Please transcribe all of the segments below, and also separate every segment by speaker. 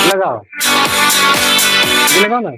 Speaker 1: लगाओ, ये लगाओ ना।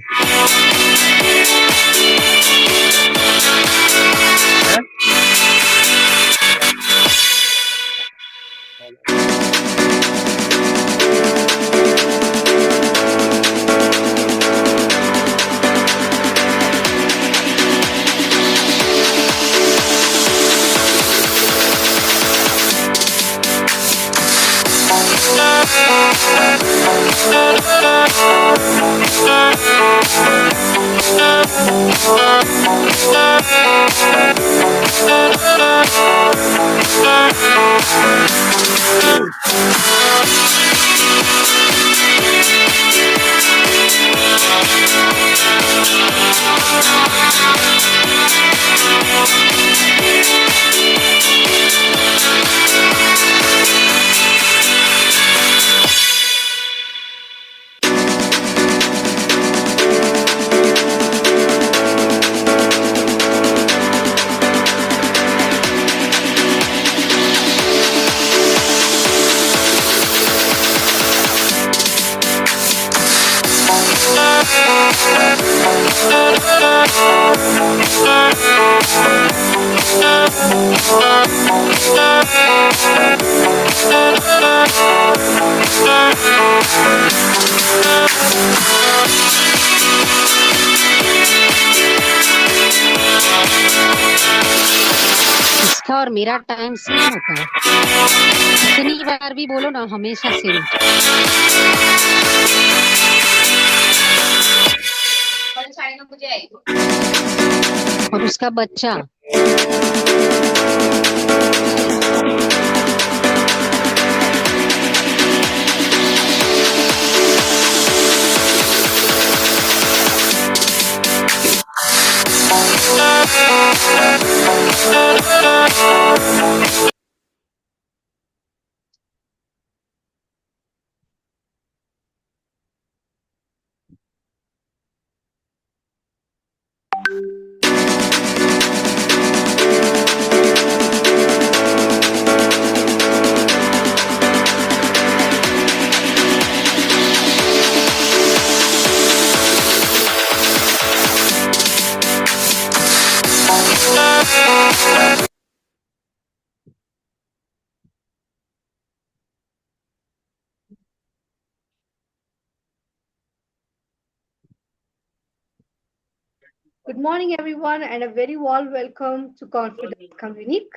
Speaker 2: इसका और मेरा टाइम सेम होता है। कितनी बार भी बोलो ना, हमेशा सेम। और उसका बच्चा
Speaker 3: Good morning, everyone, and a very warm welcome to Confidence Communique.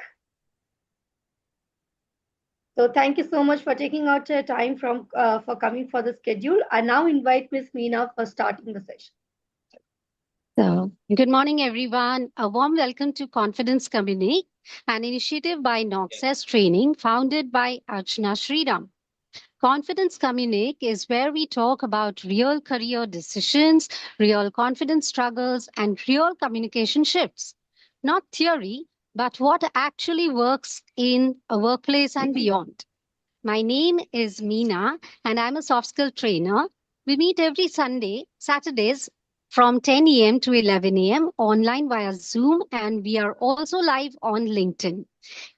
Speaker 3: So, thank you so much for taking out your time for coming for the schedule. I now invite Miss Meena for starting the session.
Speaker 2: So, good morning, everyone. A warm welcome to Confidence Communique, an initiative by Noxus Training founded by Archana Sriram. Confidence Communique is where we talk about real career decisions, real confidence struggles, and real communication shifts. Not theory, but what actually works in a workplace and beyond. My name is Meena, and I'm a soft skill trainer. We meet every Saturdays from 10 a.m. to 11 a.m. online via Zoom, and we are also live on LinkedIn.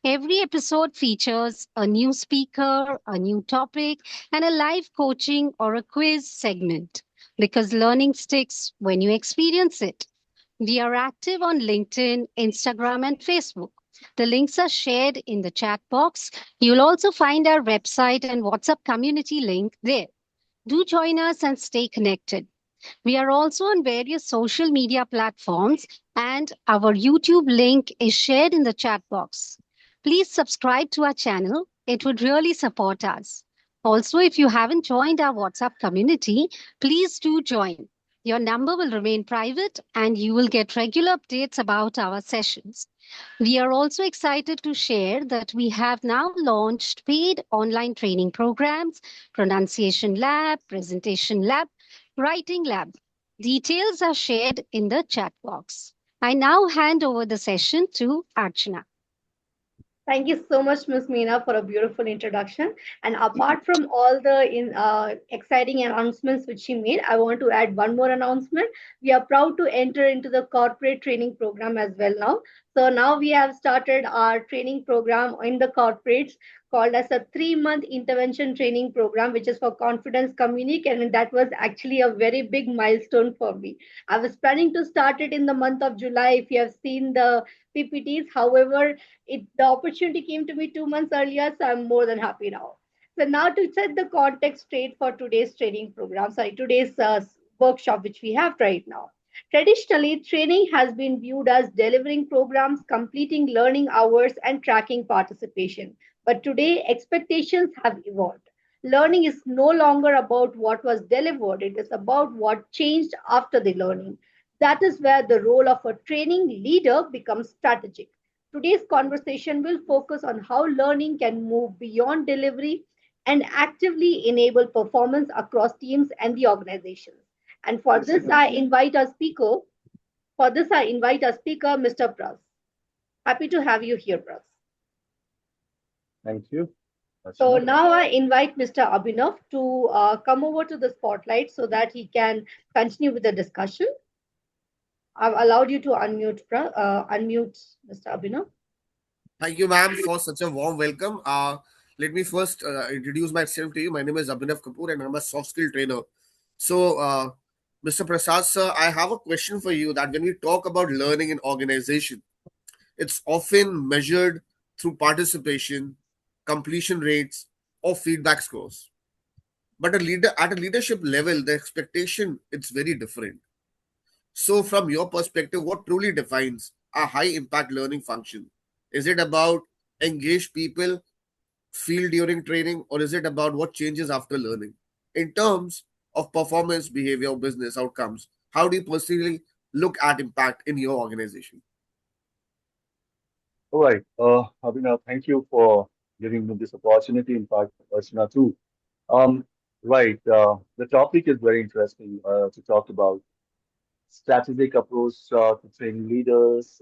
Speaker 2: Every episode features a new speaker, a new topic, and a live coaching or a quiz segment because learning sticks when you experience it. We are active on LinkedIn, Instagram, and Facebook. The links are shared in the chat box. You'll also find our website and WhatsApp community link there. Do join us and stay connected. We are also on various social media platforms, and our YouTube link is shared in the chat box. Please subscribe to our channel, it would really support us. Also, if you haven't joined our WhatsApp community, please do join. Your number will remain private and you will get regular updates about our sessions. We are also excited to share that we have now launched paid online training programs, Pronunciation Lab, Presentation Lab, Writing Lab. Details are shared in the chat box. I now hand over the session to Archana.
Speaker 3: Thank you so much, Ms. Meena, for a beautiful introduction. And apart from all the exciting announcements which she made, I want to add one more announcement. We are proud to enter into the corporate training program as well now. So now we have started our training program in the corporates called as a 3-month intervention training program, which is for Confidence Communique. And that was actually a very big milestone for me. I was planning to start it in the month of July. If you have seen the PPTs, however, the opportunity came to me 2 months earlier, so I'm more than happy now. So now to set the context straight for today's training program, sorry, today's workshop which we have right now. Traditionally, training has been viewed as delivering programs, completing learning hours, and tracking participation. But today, expectations have evolved. Learning is no longer about what was delivered, it is about what changed after the learning. That is where the role of a training leader becomes strategic. Today's conversation will focus on how learning can move beyond delivery and actively enable performance across teams and the organizations. And for this I invite our speaker, Mr. Pras. Happy to have you here, Pras.
Speaker 1: Thank you.
Speaker 3: So now I invite Mr. Abhinav to come over to the spotlight so that he can continue with the discussion. I've allowed you to unmute Mr. Abhinav.
Speaker 4: Thank you, ma'am, for such a warm welcome. Let me first introduce myself to you. My name is Abhinav Kapoor, and I'm a soft skill trainer. So, Mr. Prasad, sir, I have a question for you. That when we talk about learning in organization, it's often measured through participation, completion rates, or feedback scores. But at a leadership level, the expectation it's very different. So, from your perspective, what truly defines a high impact learning function? Is it about engaged people feel during training, or is it about what changes after learning? In terms of performance, behavior, business outcomes, how do you personally look at impact in your organization?
Speaker 1: All right. Abhinav, thank you for giving me this opportunity. In fact, Archana too. Um, right. The topic is very interesting to talk about. Strategic approach to training leaders.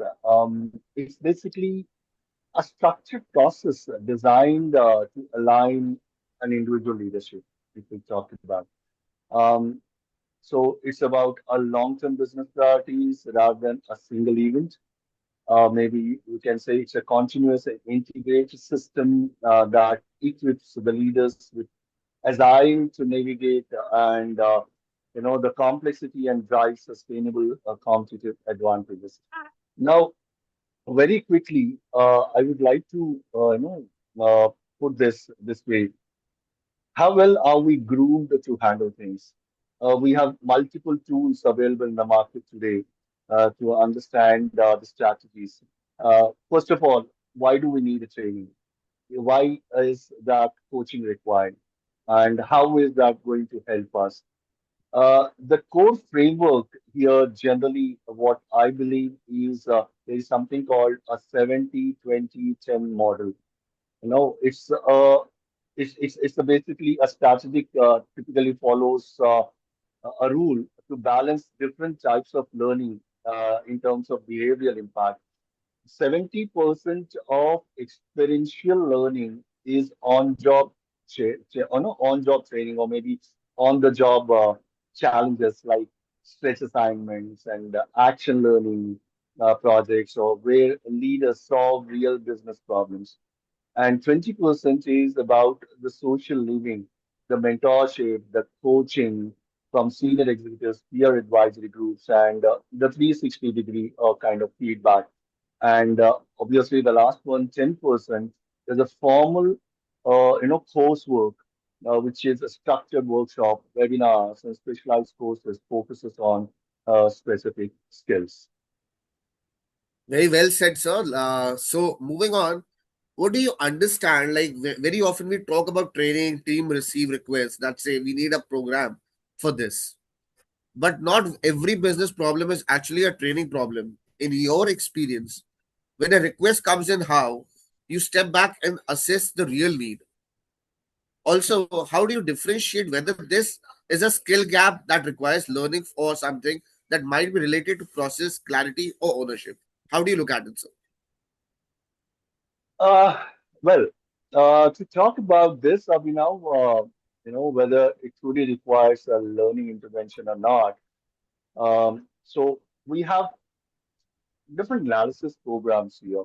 Speaker 1: It's basically a structured process designed to align an individual leadership, if we talk about. Um, so it's about a long-term business priorities rather than a single event. Maybe we can say it's a continuous and integrated system that equips the leaders with agile to navigate and the complexity and drive sustainable competitive advantages. Now, very quickly, I would like to put this way: how well are we groomed to handle things? We have multiple tools available in the market today, to understand the strategies. First of all, why do we need a training? Why is that coaching required? And how is that going to help us? The core framework here, generally, what I believe is there is something called a 70-20-10 model. It's basically a strategic, typically follows a rule to balance different types of learning in terms of behavioral impact. 70% of experiential learning is on-job training, or maybe on-the-job challenges like stretch assignments and action learning projects, or where leaders solve real business problems. And 20% is about the social living, the mentorship, the coaching from senior executives, peer advisory groups, and the 360-degree kind of feedback. And obviously, the last one, 10%, is a formal, coursework, which is a structured workshop, webinars, and specialized courses focuses on specific skills.
Speaker 4: Very well said, sir. So moving on, what do you understand? Like very often we talk about training, team receive requests that say we need a program for this. But not every business problem is actually a training problem. In your experience, when a request comes in, how you step back and assess the real need. Also, how do you differentiate whether this is a skill gap that requires learning or something that might be related to process, clarity, or ownership? How do you look at it, sir?
Speaker 1: Uh, well, to talk about this, whether it truly requires a learning intervention or not. So we have different analysis programs here.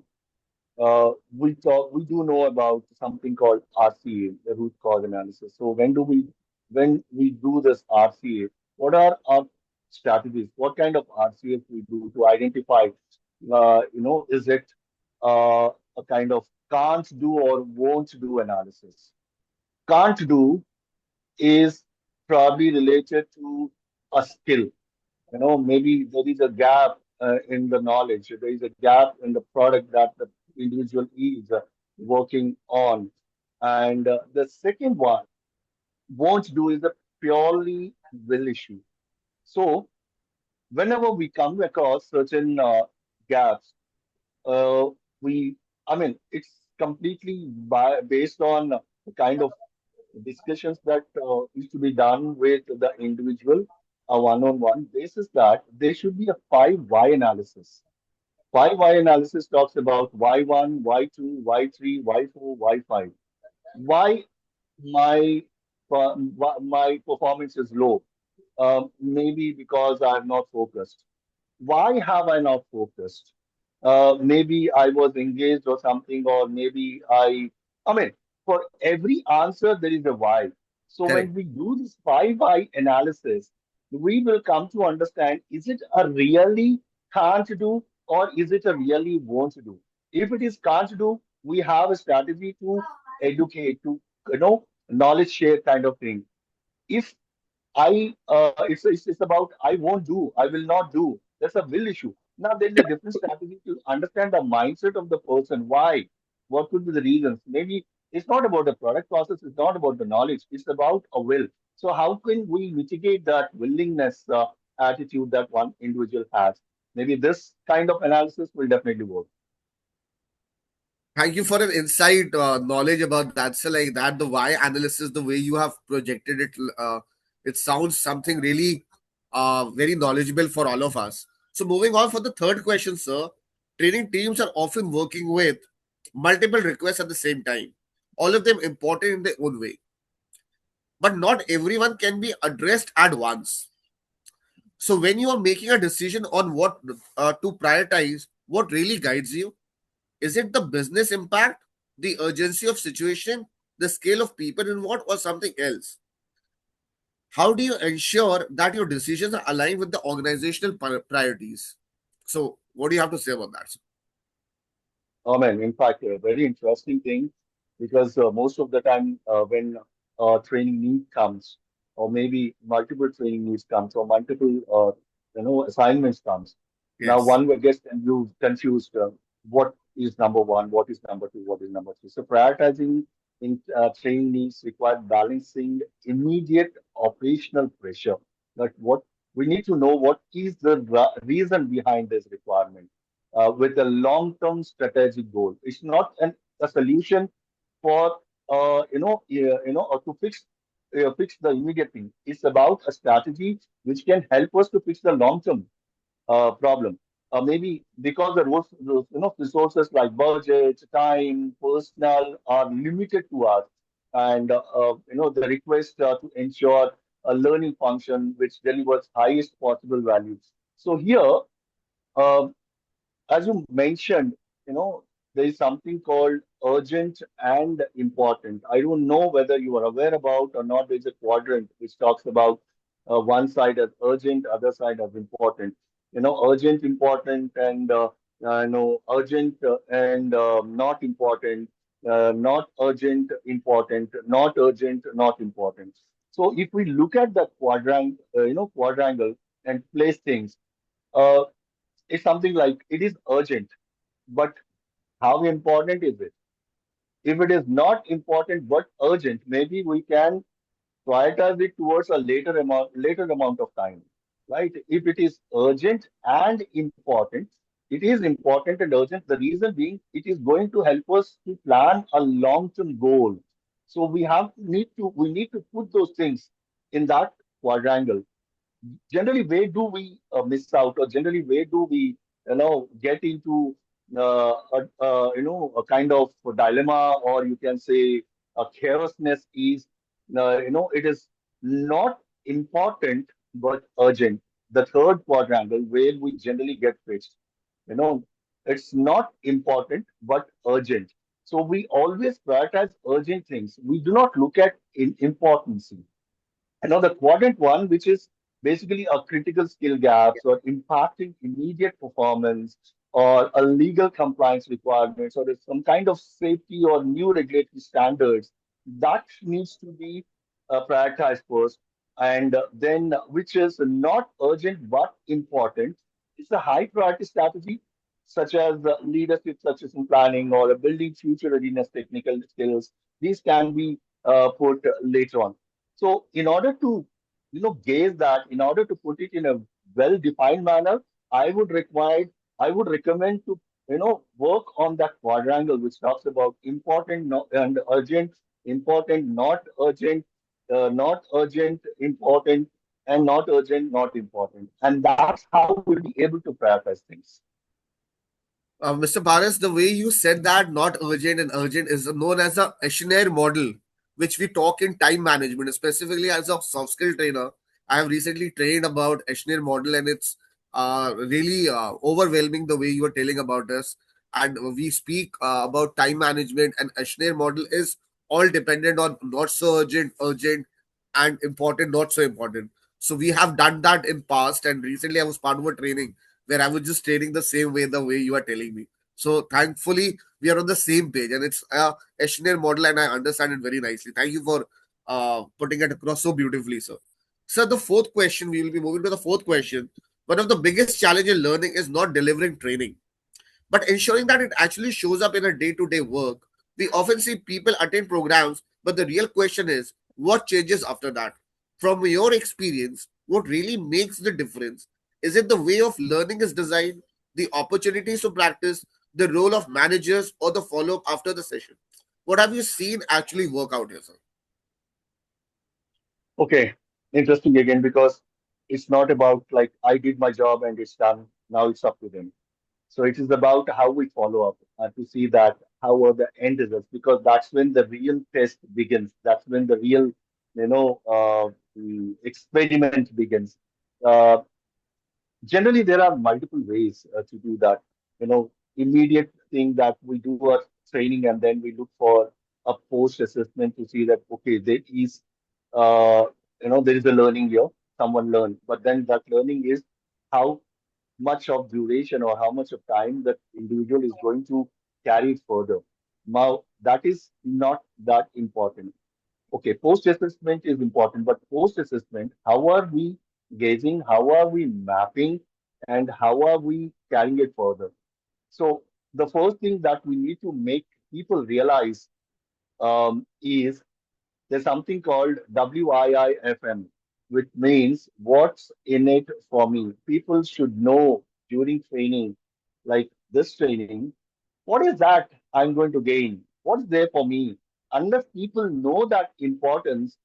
Speaker 1: We do know about something called RCA, the root cause analysis. So when we do this RCA, what are our strategies? What kind of RCA we do to identify, is it a kind of can't do or won't do analysis? Can't do is probably related to a skill. Maybe there is a gap in the knowledge, there is a gap in the product that the individual is working on. And the second one, won't do, is a purely will issue. So whenever we come across certain gaps, uh, we, I mean, it's completely based on the kind of discussions that is to be done with the individual, a one-on-one basis, that there should be a five why analysis. Five why analysis talks about why one, why two, why three, why four, why five. Why my my performance is low? Maybe because I'm not focused. Why have I not focused? Maybe I was engaged or something, or maybe I mean, for every answer, there is a why. So when
Speaker 4: Correct.
Speaker 1: we do this five why analysis, we will come to understand, is it a really can't do, or is it a really won't do? If it is can't do, we have a strategy to educate, to, knowledge share kind of thing. If it's about I won't do, I will not do. That's a will issue. Now there is a different strategy to understand the mindset of the person. Why? What could be the reasons? Maybe it's not about the product process. It's not about the knowledge. It's about a will. So how can we mitigate that willingness attitude that one individual has? Maybe this kind of analysis will definitely work.
Speaker 4: Thank you for an insight knowledge about that. So, like that, the why analysis, the way you have projected it, it sounds something really very knowledgeable for all of us. So, moving on for the third question, sir. Training teams are often working with multiple requests at the same time, all of them important in their own way. But not everyone can be addressed at once. So, when you are making a decision on what to prioritize, what really guides you? Is it the business impact, the urgency of situation, the scale of people involved, or something else? How do you ensure that your decisions are aligned with the organizational priorities? So, what do you have to say about that?
Speaker 1: Man, in fact, a very interesting thing, because most of the time when training need comes, or maybe multiple training needs comes, or multiple assignments comes, Now,
Speaker 4: Yes.
Speaker 1: one will get confused. What is number one? What is number two? What is number three? So, prioritizing in training needs require balancing immediate operational pressure. But what we need to know what is the reason behind this requirement with a long-term strategic goal. It's not a solution for to fix the immediate thing. It's about a strategy which can help us to fix the long-term problem. Maybe because resources like budget, time, personal are limited to us, and the request to ensure a learning function which delivers highest possible value. So here, uh, as you mentioned, there is something called urgent and important. I don't know whether you are aware about or not. There's a quadrant which talks about one side as urgent, other side as important. Urgent, important, and urgent and not important, not urgent, important, not urgent, not important. So if we look at the quadrangle and place things, uh, it's something like it is urgent, but how important is it? If it is not important but urgent, maybe we can prioritize it towards a later amount of time, right? If it is urgent and important, it is important and urgent. The reason being, it is going to help us to plan a long-term goal. So we need to put those things in that quadrangle. Generally, where do we miss out, or generally where do we get into a kind of dilemma, or you can say a carelessness is it is not important but urgent. The third quadrangle where we generally get fixed, you know it's not important but urgent. So we always prioritize urgent things. We do not look at importance. The quadrant one, which is basically a critical skill gaps or impacting immediate performance or a legal compliance requirements or some kind of safety or new regulatory standards, that needs to be prioritized first. And then, which is not urgent but important, it's a high priority strategy, such as leadership succession planning or building future readiness technical skills. These can be put later on. So in order to, gauge that, in order to put it in a well-defined manner, I would require, I would recommend to, work on that quadrangle which talks about important and urgent, important, not urgent, not urgent, important, and not urgent, not important. And that's how we'll be able to prioritize things.
Speaker 4: Mr. Paras, the way you said that not urgent and urgent is known as the Eschner model, which we talk in time management, specifically as a soft skill trainer. I have recently trained about Eschner model, and it's really overwhelming the way you are telling about us. And we speak about time management, and Eschner model is all dependent on not so urgent, urgent, and important, not so important. So we have done that in past, and recently I was part of a training where I was just training the way you are telling me. So thankfully, we are on the same page, and it's a Eschner model, and I understand it very nicely. Thank you for putting it across so beautifully, sir. So the fourth question, we will be moving to the fourth question. One of the biggest challenge in learning is not delivering training, but ensuring that it actually shows up in a day-to-day work. We often see people attend programs, but the real question is, what changes after that? From your experience, what really makes the difference? Is it the way of learning is designed, the opportunities to practice, the role of managers, or the follow-up after the session? What have you seen actually work out here, sir?
Speaker 1: Okay, interesting again, because it's not about like I did my job and it's done. Now it's up to them. So it is about how we follow up to see that how are the end results, because that's when the real test begins. That's when the real, experiment begins. Uh, Generally, there are multiple ways to do that. Immediate thing that we do a training and then we look for a post assessment to see that okay, uh, there is a learning here. Someone learned, but then that learning is how much of duration or how much of time that individual is going to carry it further. Now, that is not that important. Okay, post assessment is important, but post assessment, how are we gauging? How are we mapping and how are we carrying it further. So the first thing that we need to make people realize is there's something called WIIFM, which means what's in it for me. People should know during training, like this training, what is that I'm going to gain? What's there for me? Unless people know that importance,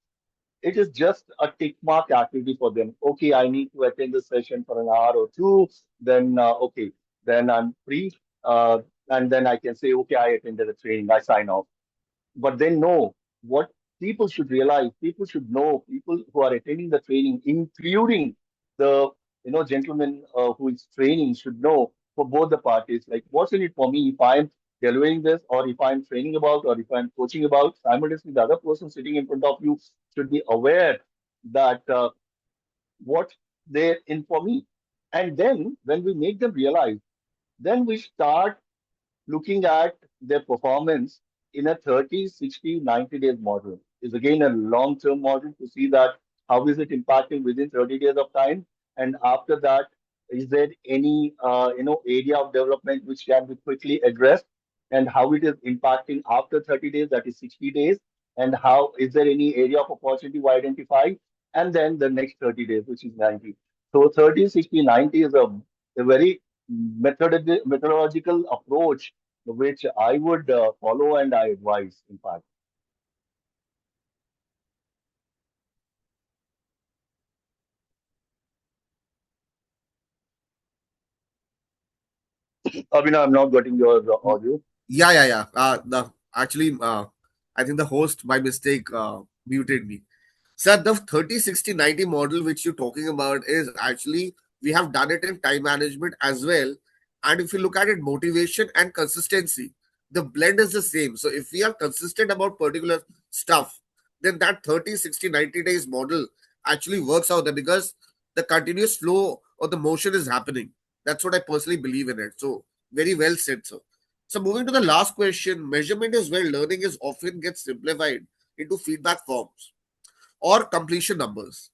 Speaker 1: it is just a tick mark activity for them. Okay, I need to attend the session for an hour or two. Then, okay, then I'm free. And then I can say, okay, I attended the training, I sign off. But then no, what people should realize, people should know, people who are attending the training, including the gentleman who is training, should know for both the parties, like what's in it for me if I'm delivering this, or if I'm training about, or if I'm coaching about. Simultaneously, the other person sitting in front of you should be aware that what they're in for me. And then when we make them realize, then we start looking at their performance in a 30, 60, 90 days model. Is again a long-term model to see that how is it impacting within 30 days of time, and after that, is there any area of development which can be quickly addressed, and how it is impacting after 30 days, that is 60 days, and how is there any area of opportunity we identify, and then the next 30 days, which is 90. So 30, 60, 90 is a very methodological approach which I would follow and I advise, in fact. Abhinav, I'm not getting your audio.
Speaker 4: Yeah. The actually, I think the host by mistake muted me. So the 30, 60, 90 model which you're talking about is actually we have done it in time management as well. And if you look at it, motivation and consistency, the blend is the same. So if we are consistent about particular stuff, then that 30, 60, 90 days model actually works out there because the continuous flow or the motion is happening. That's what I personally believe in it. So very well said, sir. So moving to the last question, measurement is where learning is often gets simplified into feedback forms or completion numbers.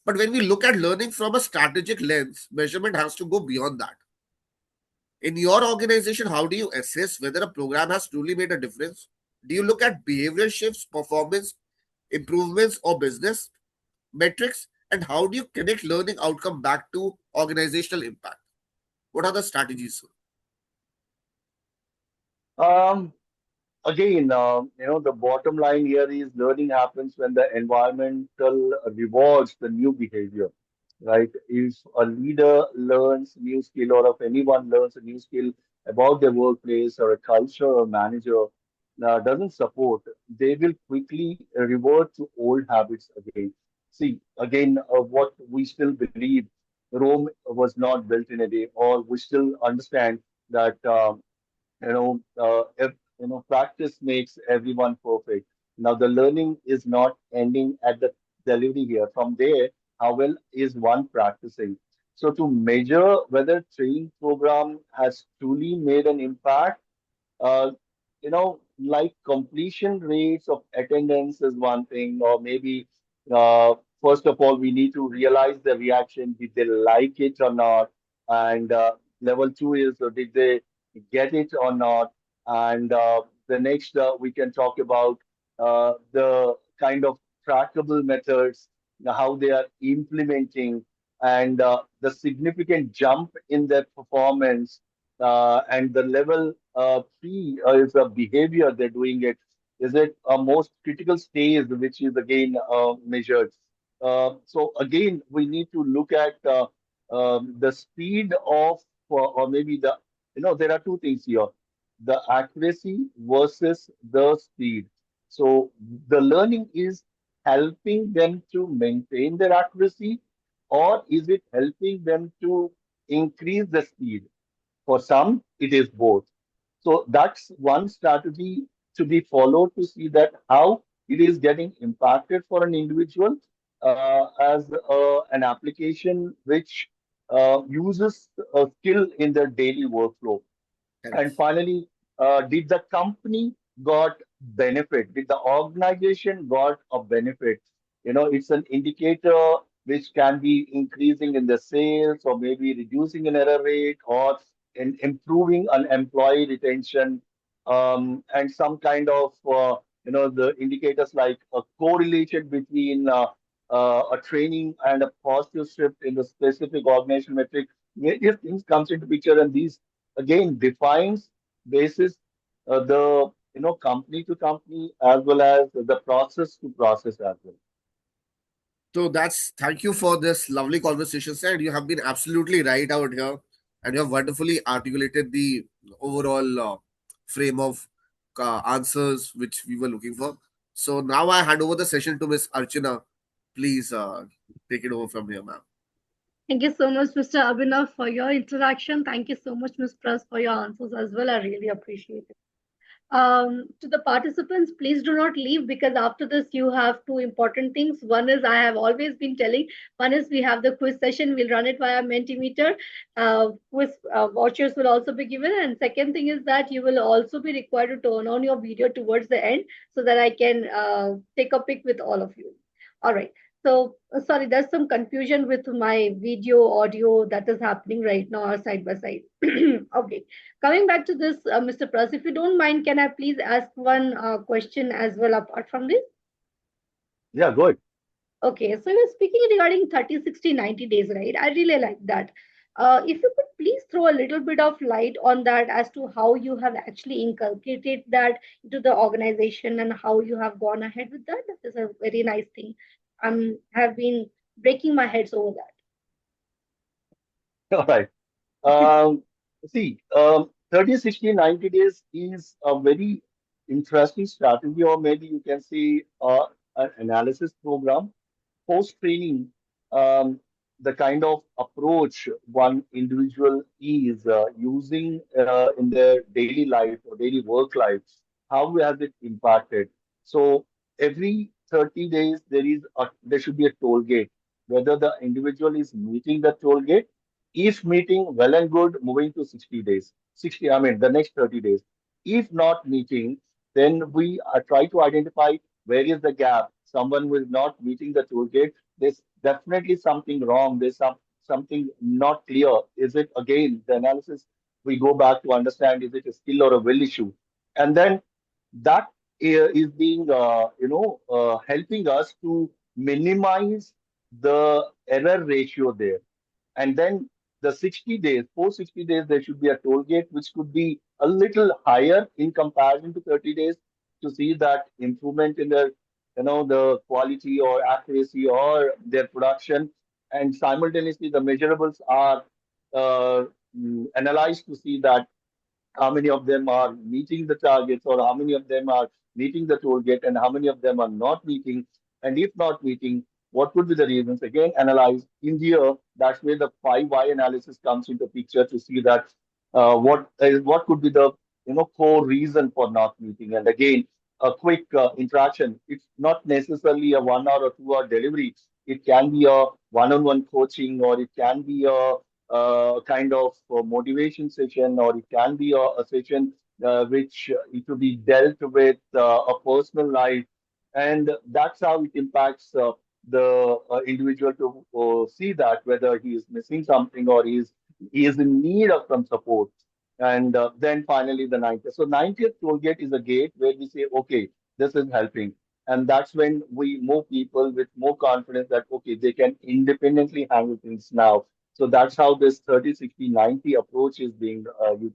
Speaker 4: But when we look at learning from a strategic lens, measurement has to go beyond that. In your organization, how do you assess whether a program has truly made a difference? Do you look at behavioral shifts, performance improvements, or business metrics? And how do you connect learning outcome back to organizational impact? What are the strategies, sir?
Speaker 1: Um, Again, the bottom line here is learning happens when the environmental rewards the new behavior, right? If a leader learns new skill, or if anyone learns a new skill about their workplace, or a culture or manager doesn't support, they will quickly revert to old habits again. See, again, what we still believe, Rome was not built in a day, or we still understand that. If practice makes everyone perfect. Now the learning is not ending at the delivery here. From there, how well is one practicing? So to measure whether training program has truly made an impact, uh, like completion rates of attendance is one thing, or maybe first of all, we need to realize the reaction. Did they like it or not? And level two is did they get it or not? And the next we can talk about the kind of trackable methods, how they are implementing, and the significant jump in their performance, and the level three is a behavior they're doing it. Is it a most critical stage, which is again measured? So again, we need to look at the speed of, or maybe there are two things here: the accuracy versus the speed. So the learning is helping them to maintain their accuracy, or is it helping them to increase the speed? For some, it is both. So that's one strategy to be followed to see that how it is getting impacted for an individual as an application which uses a skill in their daily workflow. And
Speaker 4: Correct.
Speaker 1: finally, did the company got benefit? Did the organization got a benefit? It's an indicator which can be increasing in the sales or maybe reducing an error rate or in improving an employee retention, and some kind of the indicators like a correlation between a training and a positive shift in the specific organization metric. Various things comes into picture, and these again defines basis the company to company as well as the process to process as well.
Speaker 4: So that's thank you for this lovely conversation, sir. And you have been absolutely right out here, and you have wonderfully articulated the overall frame of answers which we were looking for. So now I hand over the session to Miss Archana. Please take it over from here, ma'am.
Speaker 3: Thank you so much, Mr. Abhinav, for your introduction. Thank you so much, Ms. Pras, for your answers as well. I really appreciate it. To the participants, please do not leave because after this you have two important things. One is I have always been telling. One is we have the quiz session. We'll run it via Mentimeter. Quiz vouchers will also be given. And second thing is that you will also be required to turn on your video towards the end so that I can take a pic with all of you. All right. So sorry, there's some confusion with my video audio that is happening right now, side by side. Okay. Coming back to this, Mr. Pras, if you don't mind, can I please ask one question as well apart from this?
Speaker 1: Yeah, good.
Speaker 3: Okay, so you're speaking regarding 30, 60, 90 days, right? I really like that. If you could please throw a little bit of light on that as to how you have actually inculcated that into the organization and how you have gone ahead with that. That is a very nice thing. Have been breaking my heads over
Speaker 1: All right.
Speaker 3: that.
Speaker 1: See, 30, 60, 90 days is a very interesting strategy, or maybe you can say an analysis program. Post training, the kind of approach one individual is using in their daily life or daily work life, how has it impacted? So every 30 days there should be a toll gate, whether the individual is meeting the toll gate. If meeting, well and good, moving to 60 days. 60, I mean, the next 30 days. If not meeting, then we try to identify where is the gap. Someone who is not meeting the toll gate, there's definitely something wrong. There's something not clear. Is it again the analysis? We go back to understand, is it a skill or a will issue? And then that is being helping us to minimize the error ratio there. And then the 60 days, post 60 days, there should be a toll gate which could be a little higher in comparison to 30 days to see that improvement in the quality or accuracy or their production. And simultaneously, the measurables are analyzed to see that how many of them are meeting the targets or how many of them are meeting the target and how many of them are not meeting. And if not meeting, what could be the reasons? Again, analyze in here. That's where the 5 why analysis comes into picture to see that what could be the core reason for not meeting. And again, a quick interaction. It's not necessarily a 1 hour or 2 hour delivery. It can be a one-on-one coaching, or it can be a kind of motivation session, or it can be a session which it to be dealt with a personal life, and that's how it impacts the individual to see that whether he is missing something or he is in need of some support. And then finally the 90th. So 90th toll gate is a gate where we say, okay, this is helping. And that's when we move people with more confidence that, okay, they can independently handle things now. So that's how this 30, 60, 90 approach is being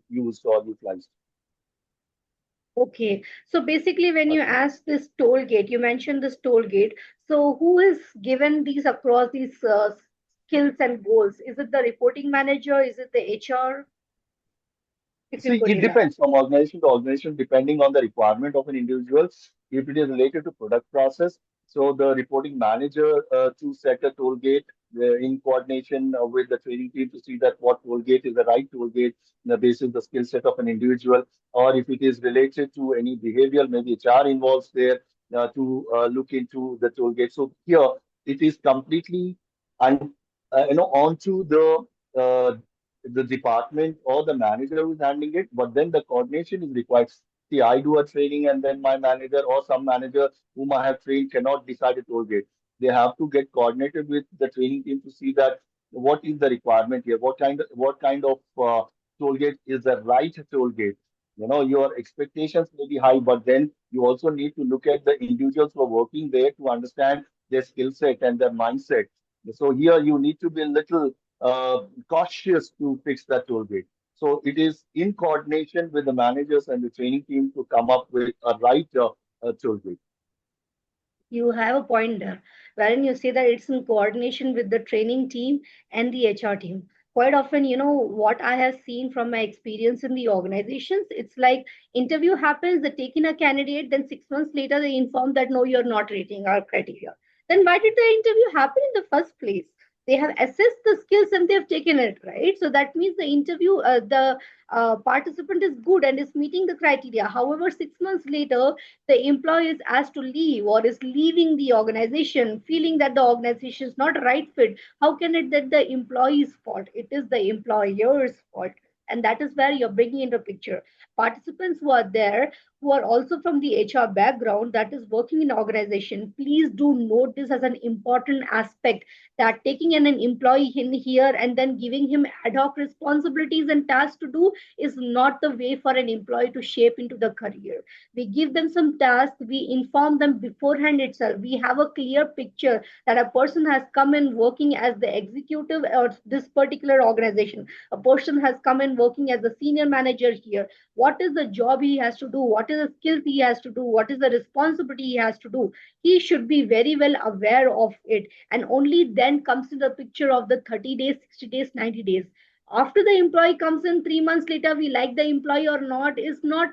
Speaker 1: used or utilized.
Speaker 3: Okay. So basically, when you
Speaker 1: Okay.
Speaker 3: ask this toll gate, you mentioned this toll gate. So who is given these across these skills and goals? Is it the reporting manager? Is it the HR? If you
Speaker 1: See,
Speaker 3: could
Speaker 1: it
Speaker 3: elaborate.
Speaker 1: depends from organization to organization, depending on the requirement of an individual. If it is related to product process, so the reporting manager to set a toll gate in coordination with the training team to see that what toll gate is the right toll gate based on the skill set of an individual, or if it is related to any behavioral, maybe HR involves there to look into the toll gate. So here it is completely and onto the department or the manager who's handling it, but then the coordination is required. See, I do a training and then my manager or some manager whom I have trained cannot decide a toll gate. They have to get coordinated with the training team to see that what is the requirement here, what kind of toll gate is the right toll gate. Your expectations may be high, but then you also need to look at the individuals who are working there to understand their skill set and their mindset. So here you need to be a little cautious to fix that toll gate. So it is in coordination with the managers and the training team to come up with a right toll gate.
Speaker 3: You have a point there, wherein you say that it's in coordination with the training team and the HR team. Quite often, what I have seen from my experience in the organizations, it's like interview happens, they take in a candidate, then 6 months later they inform that no, you're not rating our criteria. Then why did the interview happen in the first place? They have assessed the skills and they have taken it, right? So that means the interview, the participant is good and is meeting the criteria. However, 6 months later, the employee is asked to leave or is leaving the organization feeling that the organization is not a right fit. How can it that the employee's fault? It is the employer's fault. And that is where you're bringing into picture participants who are there, who are also from the HR background that is working in organization. Please do note this as an important aspect, that taking an employee in here and then giving him ad hoc responsibilities and tasks to do is not the way for an employee to shape into the career. We give them some tasks, we inform them beforehand itself, we have a clear picture that a person has come in working as the executive or this particular organization, a person has come in working as a senior manager here, what is the job he has to do, what is the skills he has to do, what is the responsibility he has to do. He should be very well aware of it, and only then comes to the picture of the 30 days, 60 days, 90 days. After the employee comes in 3 months later, we like the employee or not is not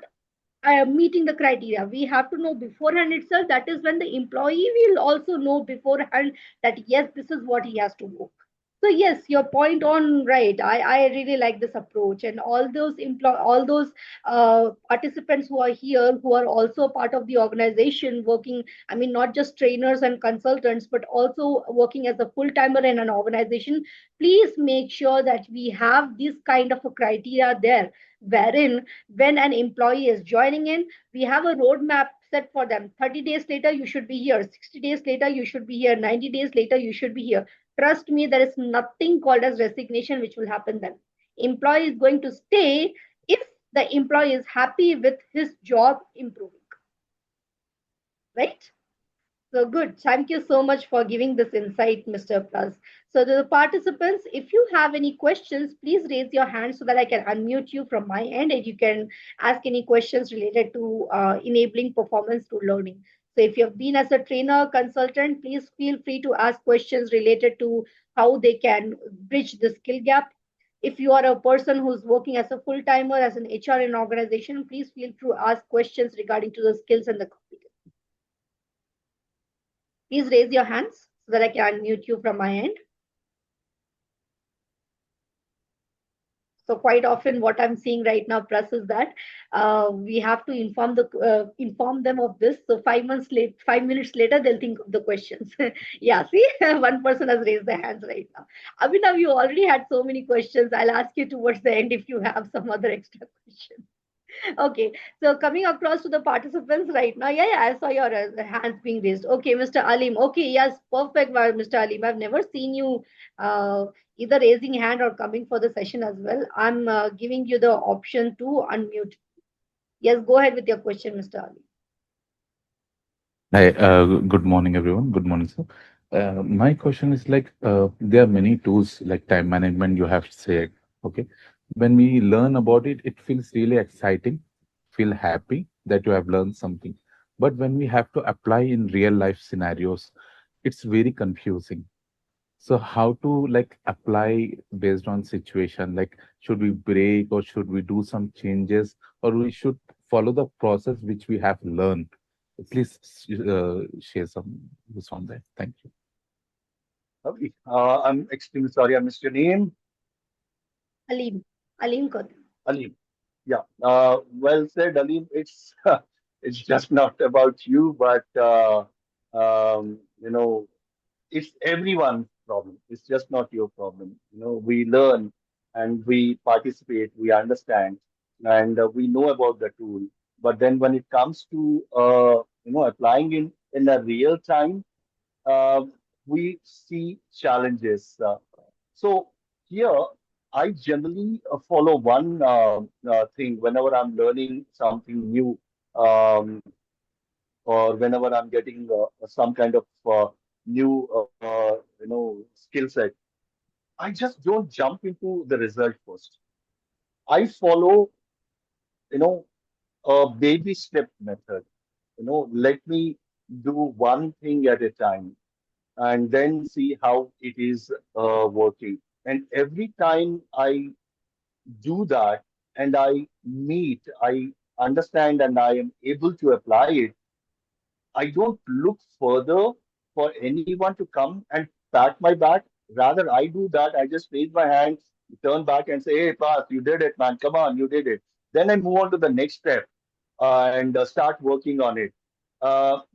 Speaker 3: meeting the criteria. We have to know beforehand itself. That is when the employee will also know beforehand that yes, this is what he has to work. So yes, your point on right. I really like this approach, and all those participants who are here, who are also part of the organization, working. I mean, not just trainers and consultants, but also working as a full timer in an organization. Please make sure that we have this kind of a criteria there, wherein when an employee is joining in, we have a roadmap set for them. 30 days later, you should be here. 60 days later, you should be here. 90 days later, you should be here. Trust me, there is nothing called as resignation which will happen then. Employee is going to stay if the employee is happy with his job improving, right? So good. Thank you so much for giving this insight, Mr. Plus. So to the participants, if you have any questions, please raise your hand so that I can unmute you from my end and you can ask any questions related to enabling performance to learning. So if you have been as a trainer, consultant, please feel free to ask questions related to how they can bridge the skill gap. If you are a person who's working as a full timer, as an HR in organization, please feel free to ask questions regarding to the skills and the competence. Please raise your hands so that I can unmute you from my end. So quite often, what I'm seeing right now, Press, is that we have to inform them of this. So 5 months late, 5 minutes later, they'll think of the questions. Yeah, see, one person has raised their hands right now. Abhinav, you already had so many questions. I'll ask you towards the end if you have some other extra questions. Okay, so coming across to the participants right now. Yeah, I saw your hands being raised. Okay, Mr. Alim. Okay, yes, perfect, Mr. Alim. I've never seen you either raising hand or coming for the session as well. I'm giving you the option to unmute. Yes, go ahead with your question, Mr. Alim.
Speaker 5: Hi, good morning, everyone. Good morning, sir. My question is like, there are many tools like time management you have said. Okay. When we learn about it, it feels really exciting, feel happy that you have learned something. But when we have to apply in real life scenarios, it's very confusing. So how to like apply based on situation? Like, should we break or should we do some changes or we should follow the process which we have learned? Please share some views on that. Thank you.
Speaker 1: Okay. I'm extremely sorry I missed your name.
Speaker 3: Alim. Alim Kadir.
Speaker 1: Alim. Yeah. Well said, Alim. It's it's just not about you, but you know, it's everyone's problem. It's just not your problem. We learn and we participate, we understand, and we know about the tool. But then when it comes to applying in a real time, uh, we see challenges. So here, I generally follow one thing whenever I'm learning something new, um, or whenever I'm getting some kind of new, skill set. I just don't jump into the result first. I follow, you know, a baby step method. Let me do one thing at a time and then see how it is working. And every time I do that and I understand and I am able to apply it, I don't look further for anyone to come and pat my back. Rather, I do that. I just raise my hand, turn back, and say, "Hey, Pras, you did it, man. Come on, you did it." Then I move on to the next step and start working on it.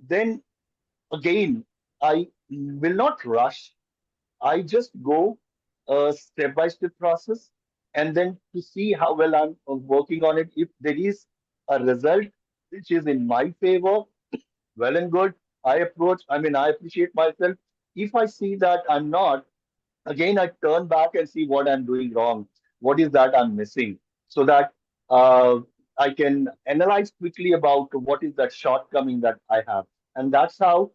Speaker 1: Then again, I will not rush. I just go a step by step process and then to see how well I'm working on it. If there is a result which is in my favor, well and good. I appreciate myself. If I see that I'm not, again I turn back and see what I'm doing wrong, what is that I'm missing, so that uh, I can analyze quickly about what is that shortcoming that I have. And that's how,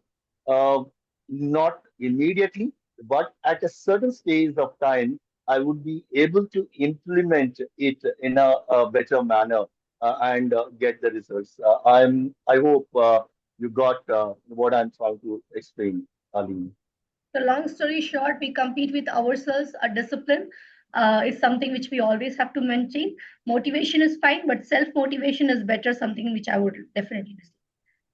Speaker 1: uh, not immediately, but at a certain stage of time, I would be able to implement it in a better manner and get the results. I hope you got what I'm trying to explain, Aline.
Speaker 3: So, long story short, we compete with ourselves. A discipline is something which we always have to maintain. Motivation is fine, but self motivation is better, something which I would definitely say.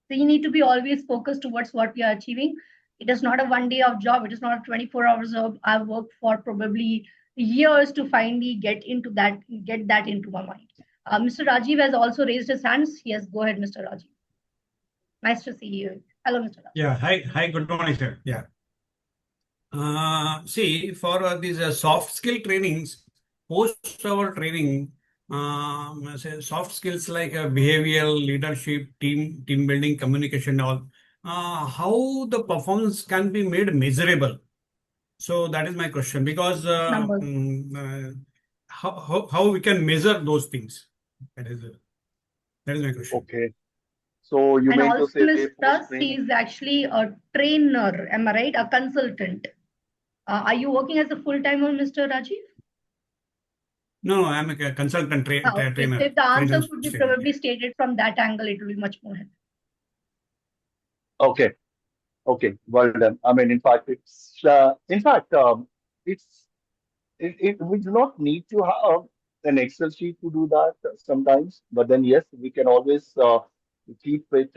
Speaker 3: So, you need to be always focused towards what we are achieving. It is not a one day of job, it is not a 24 hours of I've worked for probably years to finally get that into my mind. Mr. Rajiv has also raised his hands. Yes, go ahead, Mr. Rajiv. Nice to see you. Hello, Mr. Rajiv.
Speaker 6: Yeah, hi, good morning, sir. Yeah. See, for these soft skill trainings, post our training, say soft skills like behavioral, leadership, team building, communication, all, how the performance can be made measurable. So that is my question because
Speaker 3: Numbers.
Speaker 6: how we can measure those things? That is that is my question.
Speaker 1: Okay. So you
Speaker 3: And
Speaker 1: mean to
Speaker 3: also,
Speaker 1: say
Speaker 3: Ms.
Speaker 1: post
Speaker 3: Pras,
Speaker 1: training?
Speaker 3: he is actually a trainer. Am I right? A consultant. Are you working as a full timer, Mr. Rajiv?
Speaker 6: No, I'm a consultant
Speaker 3: Okay. So
Speaker 6: trainer,
Speaker 3: if the answer
Speaker 6: freelance
Speaker 3: could be
Speaker 6: trainer.
Speaker 3: probably stated from that angle, it will be much more helpful.
Speaker 1: Okay. Okay. Well done. I mean, in fact, it's we do not need to have an Excel sheet to do that sometimes, but then yes, we can always keep it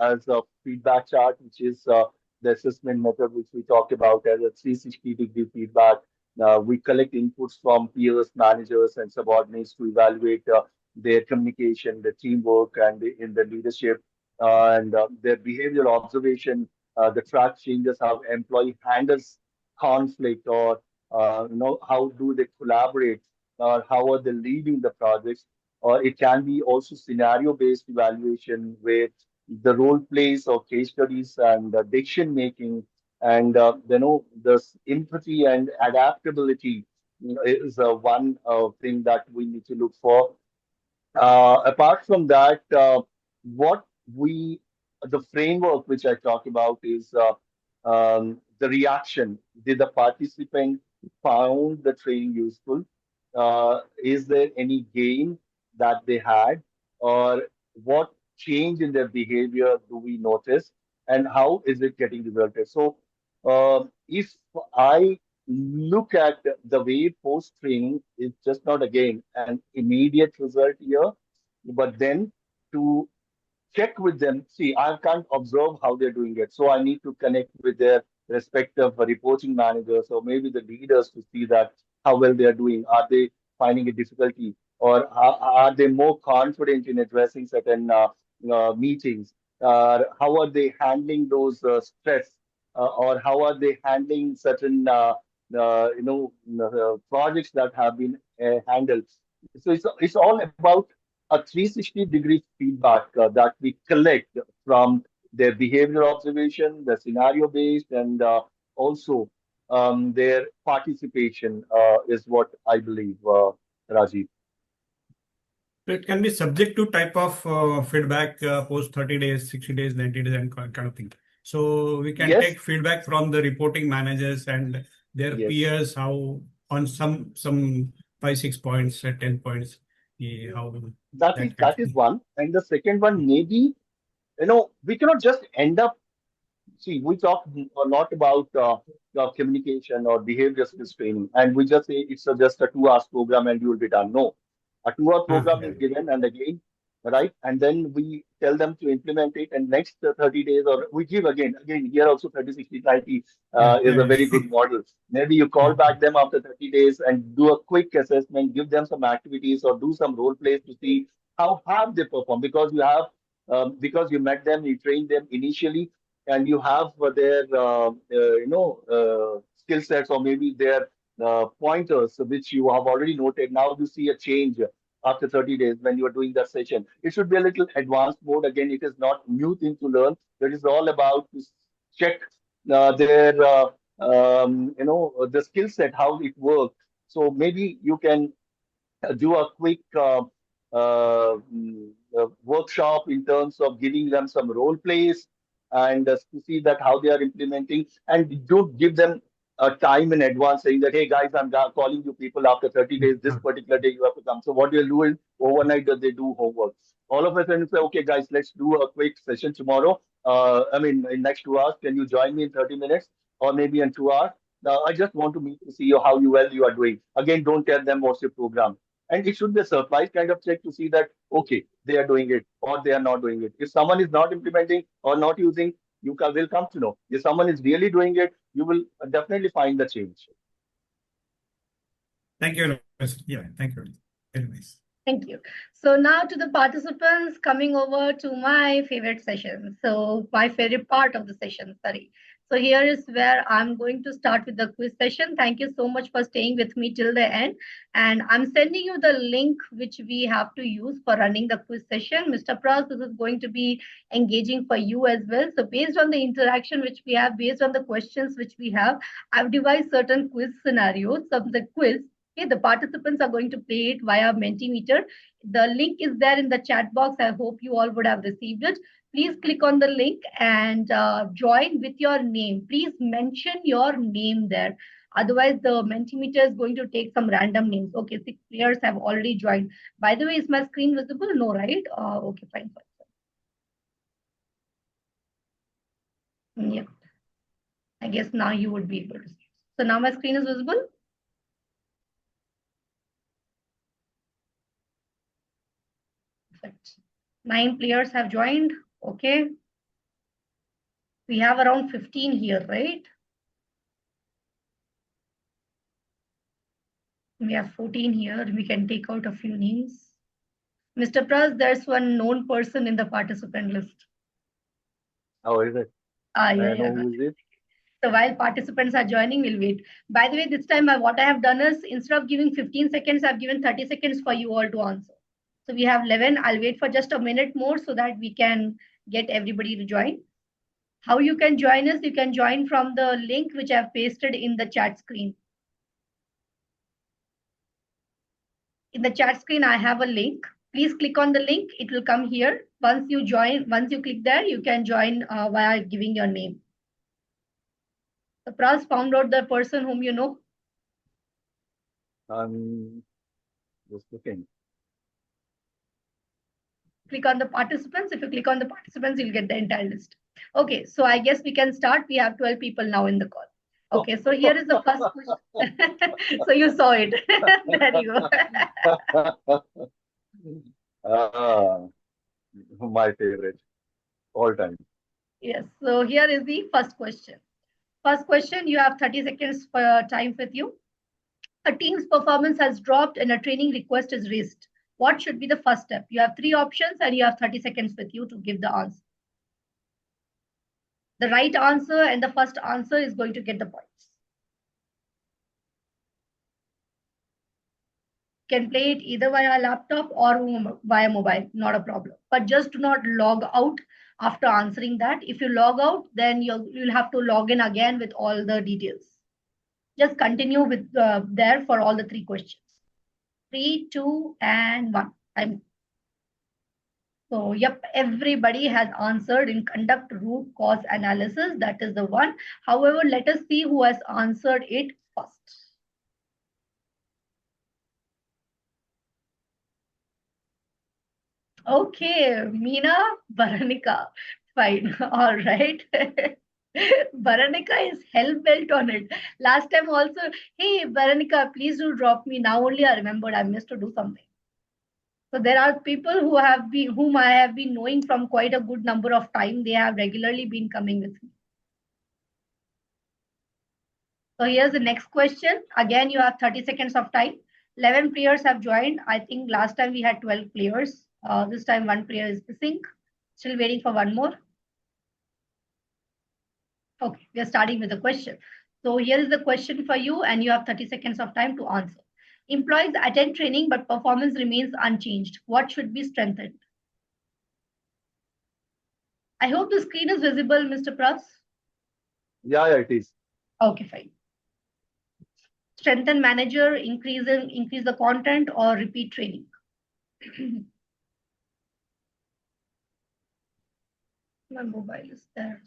Speaker 1: as a feedback chart, which is the assessment method, which we talked about as a 360-degree feedback. We collect inputs from peers, managers, and subordinates to evaluate their communication, their teamwork, and in the leadership, and their behavioral observation. The track changes how employee handles conflict, or how do they collaborate, or how are they leading the projects. Or it can be also scenario based evaluation where the role plays or case studies and decision making, and the empathy and adaptability is one thing that we need to look for. Apart from that, what we the framework which I talk about is the reaction. Did the participant found the training useful? Is there any gain that they had, or what change in their behavior do we notice, and how is it getting resulted? So, if I look at the way post training is just not again an immediate result here, but then to check with them. See, I can't observe how they're doing it. So I need to connect with their respective reporting managers or maybe the leaders to see that how well they are doing. Are they finding a difficulty, or are they more confident in addressing certain meetings? How are they handling those stress, or how are they handling certain projects that have been handled? So it's all about a 360-degree feedback that we collect from their behavioral observation, the scenario based, and also their participation is what I believe, Rajiv.
Speaker 6: So it can be subject to type of feedback post 30 days, 60 days, 90 days, and kind of thing. So we can
Speaker 1: Yes,
Speaker 6: take feedback from the reporting managers and their
Speaker 1: yes.
Speaker 6: peers, how on some 5, 6 points, 10 points, how
Speaker 1: That is
Speaker 6: that kind
Speaker 1: that
Speaker 6: of
Speaker 1: is
Speaker 6: thing.
Speaker 1: one. And the second one, maybe, we cannot just end up. See, we talk a lot about communication or behavior skills training, and we just say it's just a 2 hours program and you will be done. No, a 2 hour program is given and again, right? And then we tell them to implement it, and next 30 days, or we give again, here also 30, 60, 90
Speaker 6: Yeah,
Speaker 1: is a
Speaker 6: yeah,
Speaker 1: very
Speaker 6: yeah.
Speaker 1: good model. Maybe you call
Speaker 6: Yeah.
Speaker 1: back them after 30 days and do a quick assessment, give them some activities or do some role plays to see how have they performed, because you met them, you trained them initially, and you have their skill sets, or maybe their pointers which you have already noted. Now you see a change after 30 days when you are doing that session. It should be a little advanced mode. Again, it is not new thing to learn. It is all about to check their the skill set, how it works. So maybe you can do a quick workshop in terms of giving them some role plays, and to see that how they are implementing, and don't give them a time in advance saying that, hey guys, I'm calling you people after 30 days, this particular day you have to come. So what they'll do is overnight that they do homework. All of a sudden say, okay guys, let's do a quick session tomorrow. I mean, in next 2 hours, can you join me in 30 minutes or maybe in 2 hours? Now, I just want to meet to see how you are doing. Again, don't tell them what's your program, and it should be a surprise kind of check to see that, okay, they are doing it or they are not doing it. If someone is not implementing or not using, will come to know. If someone is really doing it, you will definitely find the change.
Speaker 6: Thank you very much. Yeah, thank you. Very nice.
Speaker 3: Thank you. So now to the participants, coming over to my favorite session. So my favorite part of the session, sorry. So here is where I'm going to start with the quiz session. Thank you so much for staying with me till the end. And I'm sending you the link which we have to use for running the quiz session. Mr. Pras, this is going to be engaging for you as well. So based on the interaction which we have, based on the questions which we have, I've devised certain quiz scenarios of the quiz. Okay, the participants are going to play it via Mentimeter. The link is there in the chat box. I hope you all would have received it. Please click on the link and join with your name. Please mention your name there. Otherwise, the Mentimeter is going to take some random names. Okay, 6 players have already joined. By the way, is my screen visible? No, right? Okay, fine. Yep. I guess now you would be able to see. So now my screen is visible. Perfect. 9 players have joined. Okay. We have around 15 here, right? We have 14 here. We can take out a few names. Mr. Pras, there's one known person in the participant list.
Speaker 1: How is it?
Speaker 3: Yeah,
Speaker 1: I know
Speaker 3: yeah.
Speaker 1: who is it.
Speaker 3: So while participants are joining, we'll wait. By the way, this time what I have done is, instead of giving 15 seconds, I've given 30 seconds for you all to answer. So we have 11. I'll wait for just a minute more so that we can get everybody to join. How you can join us? You can join from the link which I've pasted in the chat screen. In the chat screen, I have a link. Please click on the link. It will come here. Once you click there, you can join via giving your name. The Pras found out the person whom you know.
Speaker 1: I'm just looking.
Speaker 3: Click on the participants. If you click on the participants, you'll get the entire list. Okay, so I guess we can start. We have 12 people now in the call. Okay, so here is the first question. So you saw it. There you go.
Speaker 1: Ah, my favorite all time.
Speaker 3: Yes, so here is the first question. First question, you have 30 seconds for time with you. A team's performance has dropped and a training request is raised. What should be the first step? You have 3 options and you have 30 seconds with you to give the answer. The right answer and the first answer is going to get the points. You can play it either via laptop or via mobile, not a problem. But just do not log out after answering that. If you log out, then you'll have to log in again with all the details. Just continue with there for all the 3 questions. 3, 2, and 1. So, yep, everybody has answered in conduct root cause analysis. That is the one. However, let us see who has answered it first. Okay, Meena, Baranika. Fine. All right. Baranika is hell-bent on it. Last time also, hey, Baranika, please do drop me. Now only I remembered I missed to do something. So there are people whom I have been knowing from quite a good number of time. They have regularly been coming with me. So here's the next question. Again, you have 30 seconds of time. 11 players have joined. I think last time we had 12 players. This time 1 player is missing. Still waiting for 1 more. Okay, we are starting with the question. So here is the question for you, and you have 30 seconds of time to answer. Employees attend training, but performance remains unchanged. What should be strengthened? I hope the screen is visible, Mr. Pras.
Speaker 1: Yeah, it is.
Speaker 3: Okay, fine. Strengthen manager, increase the content, or repeat training? My mobile is there.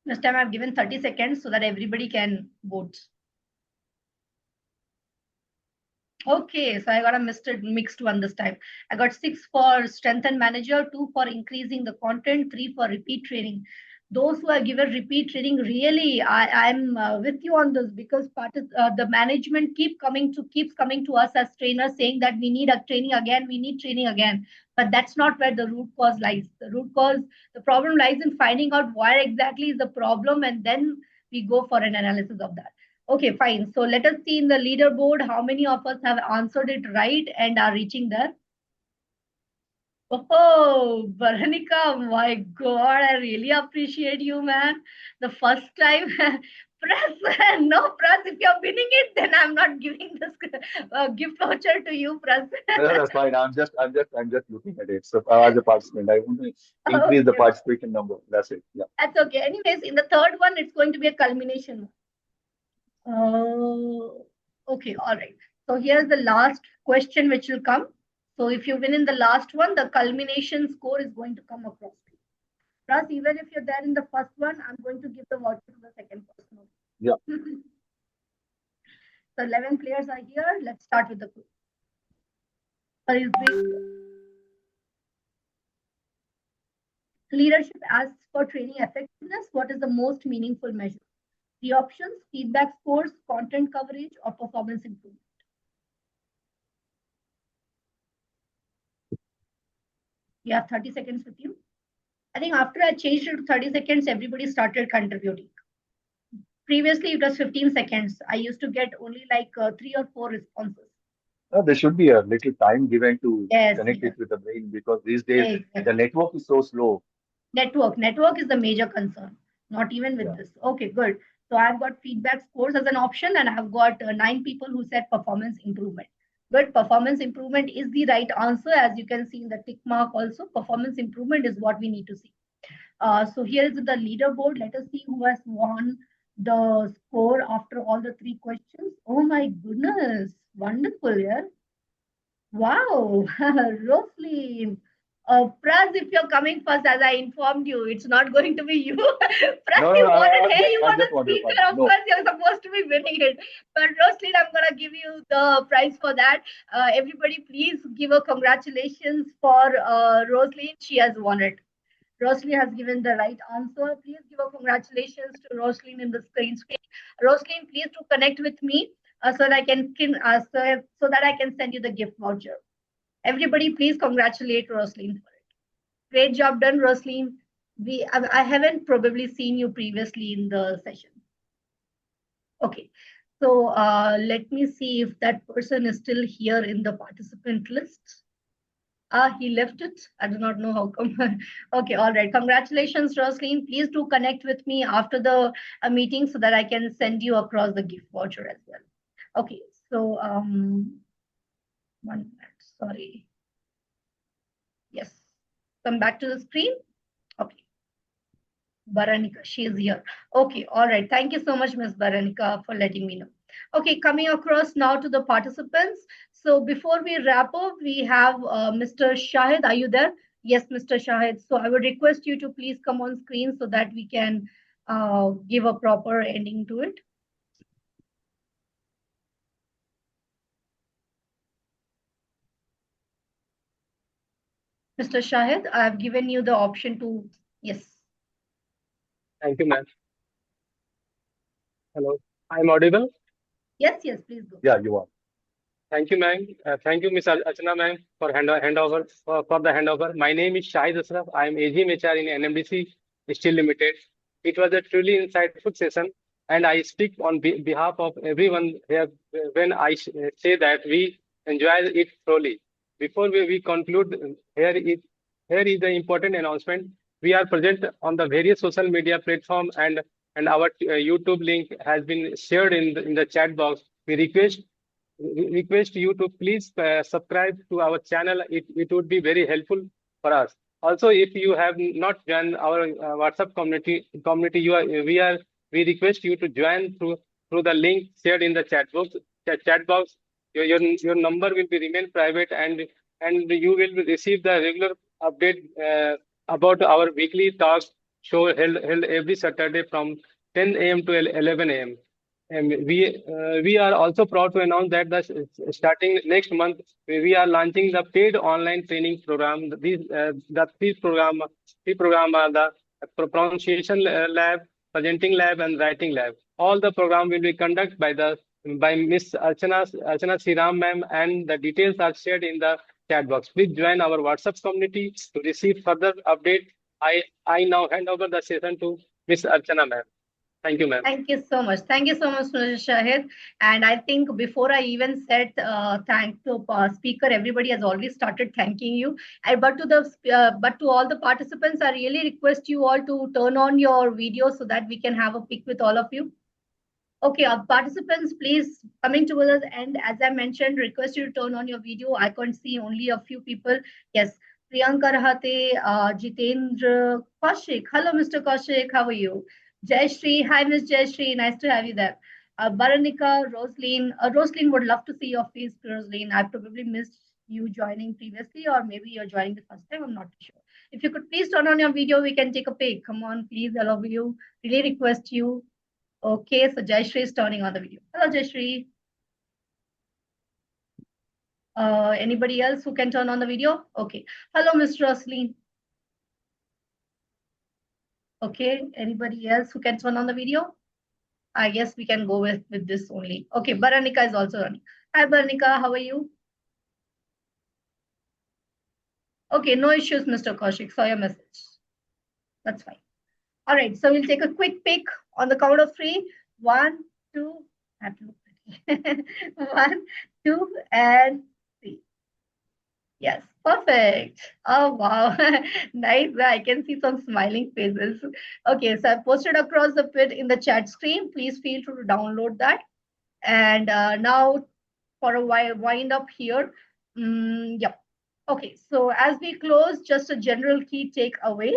Speaker 3: This time I've given 30 seconds so that everybody can vote. Okay, so I got a mixed one this time. I got 6 for strengthen manager, 2 for increasing the content, 3 for repeat training. Those who have given repeat training, really, I'm with you on this, because the management keeps coming to us as trainers saying that we need a training again, we need training again. But that's not where the root cause lies. The problem lies in finding out where exactly is the problem, and then we go for an analysis of that. Okay, fine. So let us see in the leaderboard how many of us have answered it right and are reaching there. Oh, Baranika, my God, I really appreciate you, man. The first time, Pras, no, Pras, if you're winning it, then I'm not giving this gift voucher to you, Pras.
Speaker 1: No, that's fine. I'm just looking at it. So as a participant, I want to increase the
Speaker 3: Okay,
Speaker 1: participation number. That's it. Yeah.
Speaker 3: that's okay. Anyways, in the third one, it's going to be a culmination. Okay, all right. So here's the last question which will come. So if you win in the last one, the culmination score is going to come across. Plus, even if you're there in the first one, I'm going to give the voucher to the second person.
Speaker 1: Yeah.
Speaker 3: So 11 players are here. Let's start with the quiz. Leadership asks for training effectiveness. What is the most meaningful measure? The options: feedback scores, content coverage, or performance improvement. You have 30 seconds with you. I think after I changed it to 30 seconds, everybody started contributing. Previously, it was 15 seconds. I used to get only like 3 or 4 responses.
Speaker 1: There should be a little time given to
Speaker 3: Yes,
Speaker 1: connect
Speaker 3: yes.
Speaker 1: it with the brain, because these days
Speaker 3: Exactly.
Speaker 1: the network is so slow.
Speaker 3: Network is the major concern, not even with this. Okay, good. So I've got feedback scores as an option, and I've got 9 people who said performance improvement. Good, performance improvement is the right answer. As you can see in the tick mark also, performance improvement is what we need to see. So here is the leaderboard. Let us see who has won the score after all the 3 questions. Oh my goodness, wonderful, yeah. Wow, Rosaline. Praz, if you're coming first, as I informed you, it's not going to be you. Praz,
Speaker 1: No,
Speaker 3: you
Speaker 1: no,
Speaker 3: want it. Hey, you
Speaker 1: I
Speaker 3: want
Speaker 1: just
Speaker 3: the
Speaker 1: want to
Speaker 3: speaker.
Speaker 1: find.
Speaker 3: Of
Speaker 1: No,
Speaker 3: course, you're supposed to be winning it. But Rosaline, I'm going to give you the prize for that. Everybody, please give a congratulations for Rosaline. She has won it. Rosaline has given the right answer. Please give a congratulations to Rosaline in the screen. Rosaline, please to connect with me so that I can so that I can send you the gift voucher. Everybody, please congratulate Rosaline for it. Great job done, Rosaline. I haven't probably seen you previously in the session. Okay, so let me see if that person is still here in the participant list. He left it. I do not know how come. Okay, all right. Congratulations, Rosaline. Please do connect with me after the meeting so that I can send you across the gift voucher as well. Okay, so 1 minute. sorry. Yes. Come back to the screen. Okay. Baranika, she is here. Okay, all right. Thank you so much, Ms. Baranika, for letting me know. Okay, coming across now to the participants. So before we wrap up, we have Mr. Shahid. Are you there? Yes, Mr. Shahid. So I would request you to please come on screen so that we can give a proper ending to it. Mr. Shahid, I have given you the option to, yes.
Speaker 7: Thank you, ma'am. Hello, I'm audible.
Speaker 3: Yes, yes, please go.
Speaker 1: Yeah, you are.
Speaker 7: Thank you, ma'am. Thank you, Miss Archana, ma'am, for handover for the handover. My name is Shahid Asraf. I am AGM HR in NMDC Steel Limited. It was a truly insightful session, and I speak on behalf of everyone here when I say that we enjoy it thoroughly. Before we conclude, here is the important announcement. We are present on the various social media platforms, and our YouTube link has been shared in the chat box. We request you to please subscribe to our channel. It would be very helpful for us. Also, if you have not joined our WhatsApp community, we request you to join through the link shared in the chat box. Your number will be remain private, and you will receive the regular update about our weekly talk show held every Saturday from 10 a.m. to 11 a.m. And we are also proud to announce that starting next month we are launching the paid online training program. These program are the pronunciation lab, presenting lab, and writing lab. All the program will be conducted by Miss Archana Sriram ma'am, and the details are shared in the chat box. Please join our WhatsApp community to receive further update. I now hand over the session to Miss Archana ma'am. Thank you, ma'am.
Speaker 3: Thank you so much. Thank you so much, Mr. Shahid. And I think before I even said thank to speaker, everybody has already started thanking you. But to all the participants, I really request you all to turn on your video so that we can have a pic with all of you. Okay, participants, please coming towards the end. As I mentioned, request you to turn on your video. I can't see only a few people. Yes, Priyanka Rahate, Jitendra, Kaushik. Hello, Mr. Kaushik. How are you? Jayashree. Hi, Miss Jayashree. Nice to have you there. Baranika, Rosaline. Rosaline would love to see your face, Rosaline. I probably missed you joining previously, or maybe you're joining the first time. I'm not sure. If you could please turn on your video, we can take a pic. Come on, please, all of you. Really request you. Okay, so Jayashree is turning on the video. Hello, Jayashree. Anybody else who can turn on the video? Okay. Hello, Miss Rosaline. Okay, anybody else who can turn on the video? I guess we can go with this only. Okay, Baranika is also running. Hi, Baranika, how are you? Okay, no issues, Mr. Kaushik. Saw your message. That's fine. All right, so we'll take a quick pic on the count of 3. 1, 2, I have to look pretty. 1, 2, and 3. Yes, perfect. Oh, wow. Nice. I can see some smiling faces. Okay, so I've posted across the pit in the chat screen. Please feel free to download that. And now for a wind up here. Yep. Okay, so as we close, just a general key takeaway.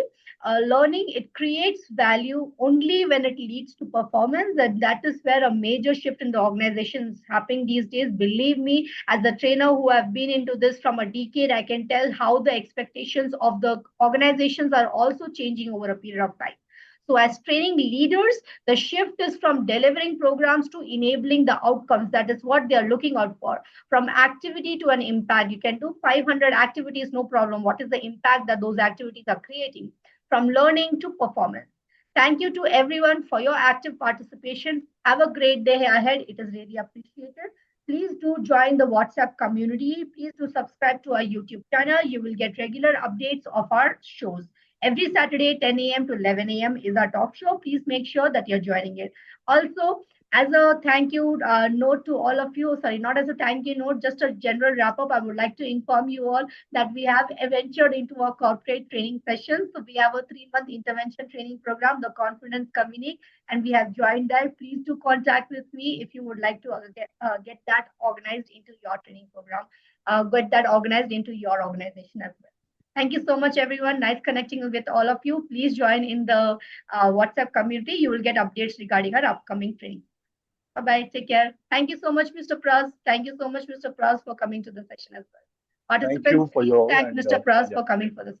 Speaker 3: Learning, it creates value only when it leads to performance, and that is where a major shift in the organization is happening these days. Believe me, as a trainer who have been into this from a decade, I can tell how the expectations of the organizations are also changing over a period of time. So as training leaders, the shift is from delivering programs to enabling the outcomes. That is what they are looking out for. From activity to an impact. You can do 500 activities, no problem. What is the impact that those activities are creating? From learning to performance. Thank you to everyone for your active participation. Have a great day ahead. It is really appreciated. Please do join the WhatsApp community. Please do subscribe to our YouTube channel. You will get regular updates of our shows. Every Saturday, 10 a.m. to 11 a.m. is our talk show. Please make sure that you're joining it. Also, as a thank you note to all of you, sorry, not as a thank you note, just a general wrap up, I would like to inform you all that we have ventured into a corporate training session. So we have a 3-month intervention training program, the Confidence Communique, and we have joined that. Please do contact with me if you would like to get that organized into your training program. get that organized into your organization as well. Thank you so much, everyone. Nice connecting with all of you. Please join in the WhatsApp community. You will get updates regarding our upcoming training. Bye bye. Take care. Thank you so much, Mr. Pras. Thank you so much, Mr. Pras, for coming to the session as well.
Speaker 1: Thank
Speaker 3: Participants,
Speaker 1: you for
Speaker 3: please
Speaker 1: your
Speaker 3: thank
Speaker 1: and
Speaker 3: Mr. Pras
Speaker 1: yeah.
Speaker 3: for coming for the session.